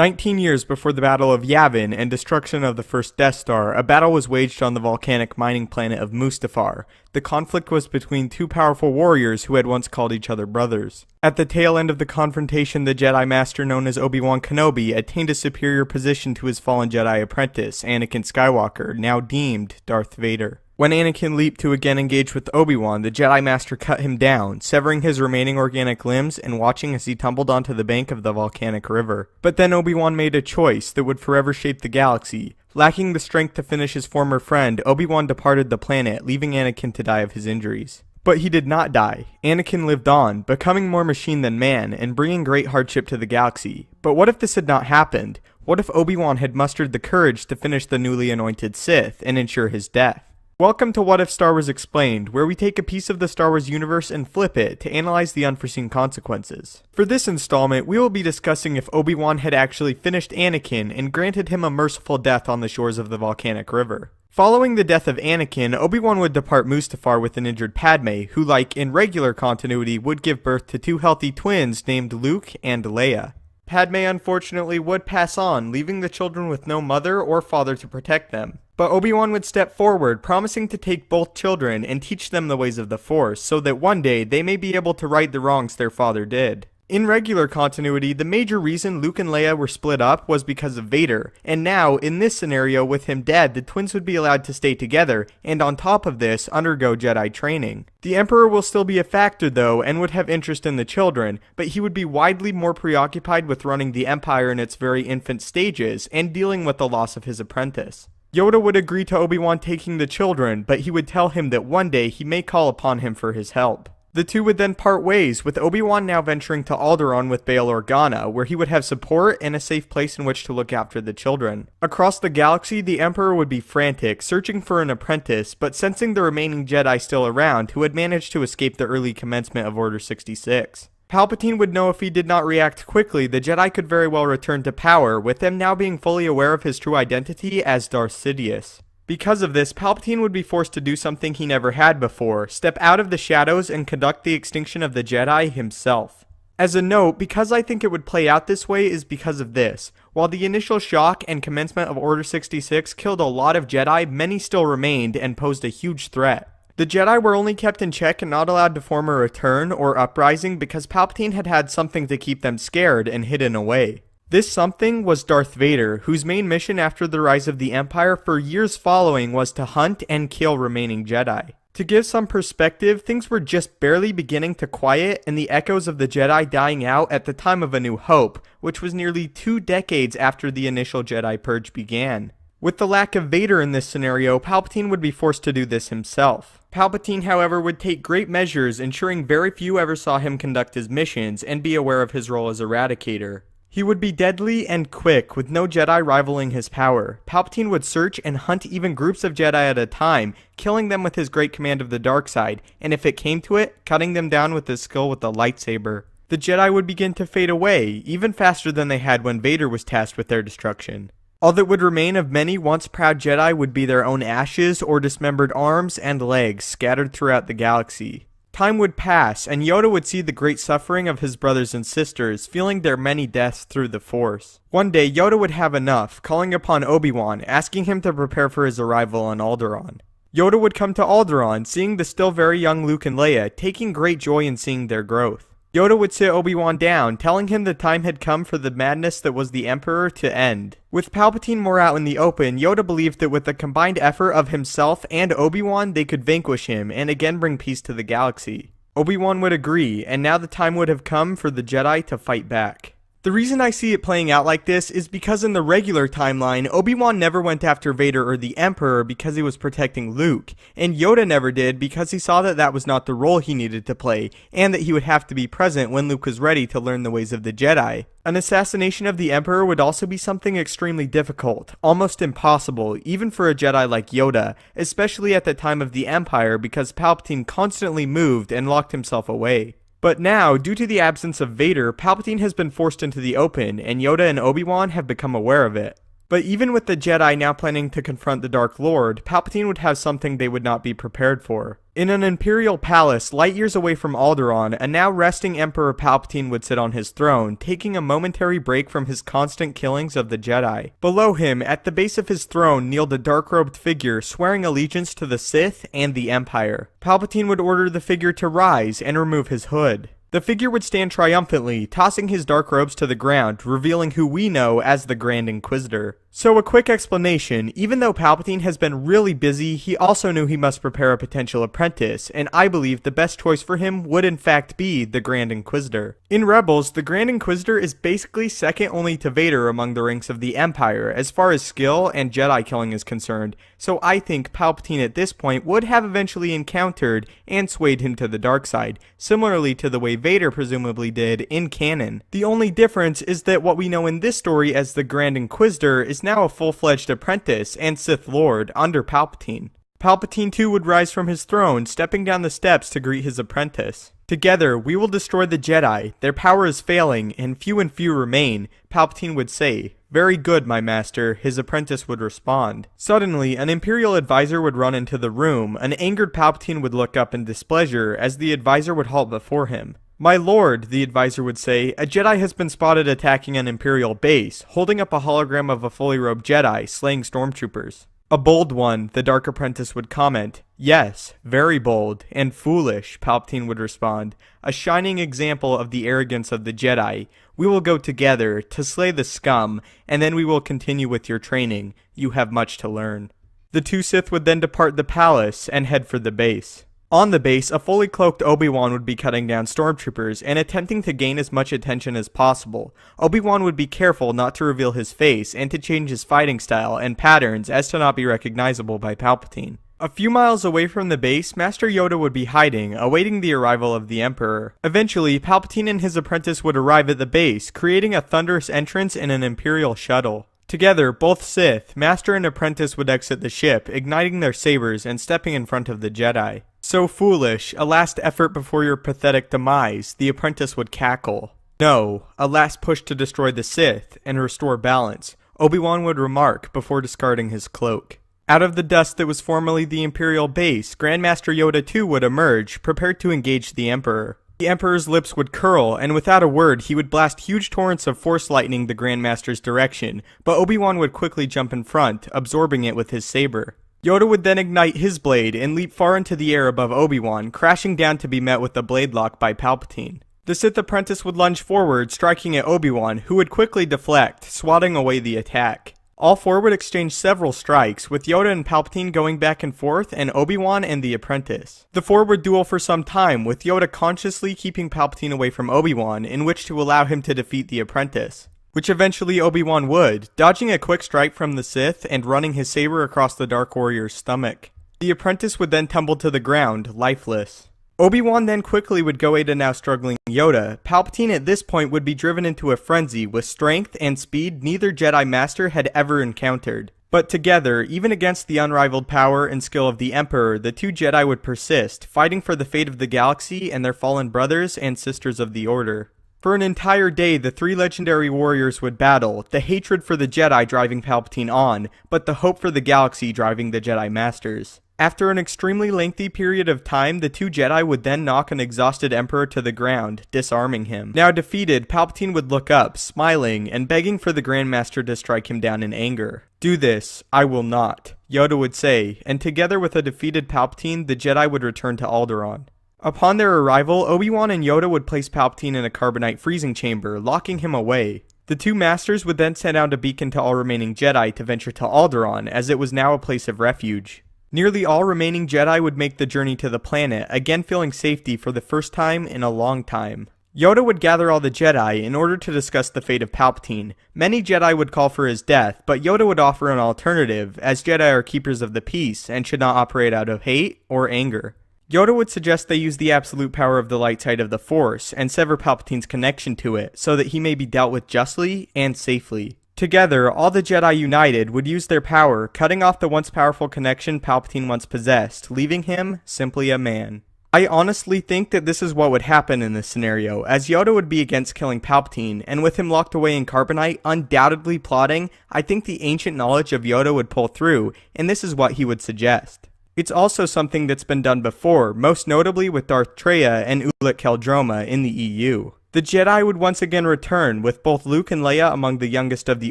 19 years before the Battle of Yavin and destruction of the first Death Star, a battle was waged on the volcanic mining planet of Mustafar. The conflict was between two powerful warriors who had once called each other brothers. At the tail end of the confrontation, the Jedi Master known as Obi-Wan Kenobi attained a superior position to his fallen Jedi apprentice, Anakin Skywalker, now deemed Darth Vader. When Anakin leaped to again engage with Obi-Wan, the Jedi Master cut him down, severing his remaining organic limbs and watching as he tumbled onto the bank of the volcanic river. But then Obi-Wan made a choice that would forever shape the galaxy. Lacking the strength to finish his former friend, Obi-Wan departed the planet, leaving Anakin to die of his injuries. But he did not die. Anakin lived on, becoming more machine than man, and bringing great hardship to the galaxy. But what if this had not happened? What if Obi-Wan had mustered the courage to finish the newly anointed Sith and ensure his death? Welcome to What If Star Wars Explained, where we take a piece of the Star Wars universe and flip it to analyze the unforeseen consequences. For this installment, we will be discussing if Obi-Wan had actually finished Anakin and granted him a merciful death on the shores of the volcanic river. Following the death of Anakin, Obi-Wan would depart Mustafar with an injured Padme, who, like in regular continuity, would give birth to two healthy twins named Luke and Leia. Padme unfortunately would pass on, leaving the children with no mother or father to protect them. But Obi-Wan would step forward, promising to take both children and teach them the ways of the Force, so that one day they may be able to right the wrongs their father did. In regular continuity, the major reason Luke and Leia were split up was because of Vader, and now, in this scenario with him dead, the twins would be allowed to stay together, and on top of this, undergo Jedi training. The Emperor will still be a factor though, and would have interest in the children, but he would be widely more preoccupied with running the Empire in its very infant stages, and dealing with the loss of his apprentice. Yoda would agree to Obi-Wan taking the children, but he would tell him that one day he may call upon him for his help. The two would then part ways, with Obi-Wan now venturing to Alderaan with Bail Organa, where he would have support and a safe place in which to look after the children. Across the galaxy, the Emperor would be frantic, searching for an apprentice, but sensing the remaining Jedi still around who had managed to escape the early commencement of Order 66. Palpatine would know if he did not react quickly, the Jedi could very well return to power, with him now being fully aware of his true identity as Darth Sidious. Because of this, Palpatine would be forced to do something he never had before, step out of the shadows and conduct the extinction of the Jedi himself. As a note, because I think it would play out this way is because of this. While the initial shock and commencement of Order 66 killed a lot of Jedi, many still remained and posed a huge threat. The Jedi were only kept in check and not allowed to form a return or uprising because Palpatine had had something to keep them scared and hidden away. This something was Darth Vader, whose main mission after the rise of the Empire for years following was to hunt and kill remaining Jedi. To give some perspective, things were just barely beginning to quiet and the echoes of the Jedi dying out at the time of A New Hope, which was nearly 2 decades after the initial Jedi Purge began. With the lack of Vader in this scenario, Palpatine would be forced to do this himself. Palpatine, however, would take great measures, ensuring very few ever saw him conduct his missions and be aware of his role as Eradicator. He would be deadly and quick, with no Jedi rivaling his power. Palpatine would search and hunt even groups of Jedi at a time, killing them with his great command of the dark side, and if it came to it, cutting them down with his skill with the lightsaber. The Jedi would begin to fade away, even faster than they had when Vader was tasked with their destruction. All that would remain of many once proud Jedi would be their own ashes or dismembered arms and legs scattered throughout the galaxy. Time would pass, and Yoda would see the great suffering of his brothers and sisters, feeling their many deaths through the Force. One day, Yoda would have enough, calling upon Obi-Wan, asking him to prepare for his arrival on Alderaan. Yoda would come to Alderaan, seeing the still very young Luke and Leia, taking great joy in seeing their growth. Yoda would sit Obi-Wan down, telling him the time had come for the madness that was the Emperor to end. With Palpatine more out in the open, Yoda believed that with the combined effort of himself and Obi-Wan, they could vanquish him and again bring peace to the galaxy. Obi-Wan would agree, and now the time would have come for the Jedi to fight back. The reason I see it playing out like this is because in the regular timeline, Obi-Wan never went after Vader or the Emperor because he was protecting Luke, and Yoda never did because he saw that that was not the role he needed to play, and that he would have to be present when Luke was ready to learn the ways of the Jedi. An assassination of the Emperor would also be something extremely difficult, almost impossible, even for a Jedi like Yoda, especially at the time of the Empire because Palpatine constantly moved and locked himself away. But now, due to the absence of Vader, Palpatine has been forced into the open, and Yoda and Obi-Wan have become aware of it. But even with the Jedi now planning to confront the Dark Lord, Palpatine would have something they would not be prepared for. In an Imperial palace light years away from Alderaan, a now resting Emperor Palpatine would sit on his throne, taking a momentary break from his constant killings of the Jedi. Below him, at the base of his throne, kneeled a dark-robed figure swearing allegiance to the Sith and the Empire. Palpatine would order the figure to rise and remove his hood. The figure would stand triumphantly, tossing his dark robes to the ground, revealing who we know as the Grand Inquisitor. So a quick explanation, even though Palpatine has been really busy, he also knew he must prepare a potential apprentice, and I believe the best choice for him would in fact be the Grand Inquisitor. In Rebels, the Grand Inquisitor is basically second only to Vader among the ranks of the Empire, as far as skill and Jedi killing is concerned, so I think Palpatine at this point would have eventually encountered and swayed him to the dark side, similarly to the way Vader presumably did in canon. The only difference is that what we know in this story as the Grand Inquisitor is now a full-fledged apprentice and Sith Lord under Palpatine. Palpatine too would rise from his throne, stepping down the steps to greet his apprentice. Together, we will destroy the Jedi. Their power is failing, and few remain, Palpatine would say. Very good, my master, his apprentice would respond. Suddenly, an Imperial advisor would run into the room. An angered Palpatine would look up in displeasure as the advisor would halt before him. My lord, the advisor would say, a Jedi has been spotted attacking an Imperial base, holding up a hologram of a fully robed Jedi, slaying stormtroopers. A bold one, the Dark Apprentice would comment. Yes, very bold, and foolish, Palpatine would respond. A shining example of the arrogance of the Jedi. We will go together to slay the scum, and then we will continue with your training. You have much to learn. The two Sith would then depart the palace and head for the base. On the base, a fully cloaked Obi-Wan would be cutting down stormtroopers and attempting to gain as much attention as possible. Obi-Wan would be careful not to reveal his face and to change his fighting style and patterns as to not be recognizable by Palpatine. A few miles away from the base, Master Yoda would be hiding, awaiting the arrival of the Emperor. Eventually, Palpatine and his apprentice would arrive at the base, creating a thunderous entrance in an Imperial shuttle. Together, both Sith, Master and Apprentice would exit the ship, igniting their sabers and stepping in front of the Jedi. So foolish, a last effort before your pathetic demise, the apprentice would cackle. No, a last push to destroy the Sith and restore balance, Obi-Wan would remark before discarding his cloak. Out of the dust that was formerly the Imperial base, Grandmaster Yoda too would emerge, prepared to engage the Emperor. The Emperor's lips would curl, and without a word he would blast huge torrents of Force lightning the Grandmaster's direction, but Obi-Wan would quickly jump in front, absorbing it with his saber. Yoda would then ignite his blade and leap far into the air above Obi-Wan, crashing down to be met with a blade lock by Palpatine. The Sith apprentice would lunge forward, striking at Obi-Wan, who would quickly deflect, swatting away the attack. All four would exchange several strikes, with Yoda and Palpatine going back and forth, and Obi-Wan and the apprentice. The four would duel for some time, with Yoda consciously keeping Palpatine away from Obi-Wan, in which to allow him to defeat the apprentice. Which eventually Obi-Wan would, dodging a quick strike from the Sith and running his saber across the Dark Warrior's stomach. The apprentice would then tumble to the ground, lifeless. Obi-Wan then quickly would go aid a now struggling Yoda. Palpatine at this point would be driven into a frenzy with strength and speed neither Jedi Master had ever encountered. But together, even against the unrivaled power and skill of the Emperor, the two Jedi would persist, fighting for the fate of the galaxy and their fallen brothers and sisters of the Order. For an entire day, the three legendary warriors would battle, the hatred for the Jedi driving Palpatine on, but the hope for the galaxy driving the Jedi Masters. After an extremely lengthy period of time, the two Jedi would then knock an exhausted Emperor to the ground, disarming him. Now defeated, Palpatine would look up, smiling, and begging for the Grand Master to strike him down in anger. Do this, I will not, Yoda would say, and together with a defeated Palpatine, the Jedi would return to Alderaan. Upon their arrival, Obi-Wan and Yoda would place Palpatine in a carbonite freezing chamber, locking him away. The two masters would then send out a beacon to all remaining Jedi to venture to Alderaan, as it was now a place of refuge. Nearly all remaining Jedi would make the journey to the planet, again feeling safety for the first time in a long time. Yoda would gather all the Jedi in order to discuss the fate of Palpatine. Many Jedi would call for his death, but Yoda would offer an alternative, as Jedi are keepers of the peace and should not operate out of hate or anger. Yoda would suggest they use the absolute power of the light side of the Force and sever Palpatine's connection to it so that he may be dealt with justly and safely. Together, all the Jedi united would use their power, cutting off the once powerful connection Palpatine once possessed, leaving him simply a man. I honestly think that this is what would happen in this scenario, as Yoda would be against killing Palpatine, and with him locked away in Carbonite, undoubtedly plotting, I think the ancient knowledge of Yoda would pull through, and this is what he would suggest. It's also something that's been done before, most notably with Darth Traya and Ulic Qel-Droma in the EU. The Jedi would once again return, with both Luke and Leia among the youngest of the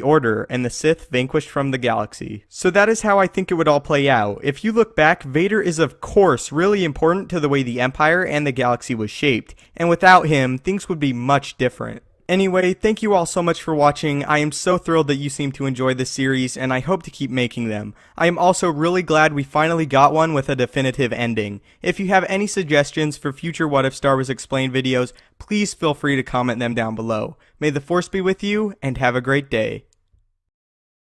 Order, and the Sith vanquished from the galaxy. So that is how I think it would all play out. If you look back, Vader is of course really important to the way the Empire and the galaxy was shaped, and without him, things would be much different. Anyway, thank you all so much for watching. I am so thrilled that you seem to enjoy this series, and I hope to keep making them. I am also really glad we finally got one with a definitive ending. If you have any suggestions for future What If Star Wars Explained videos, please feel free to comment them down below. May the Force be with you, and have a great day.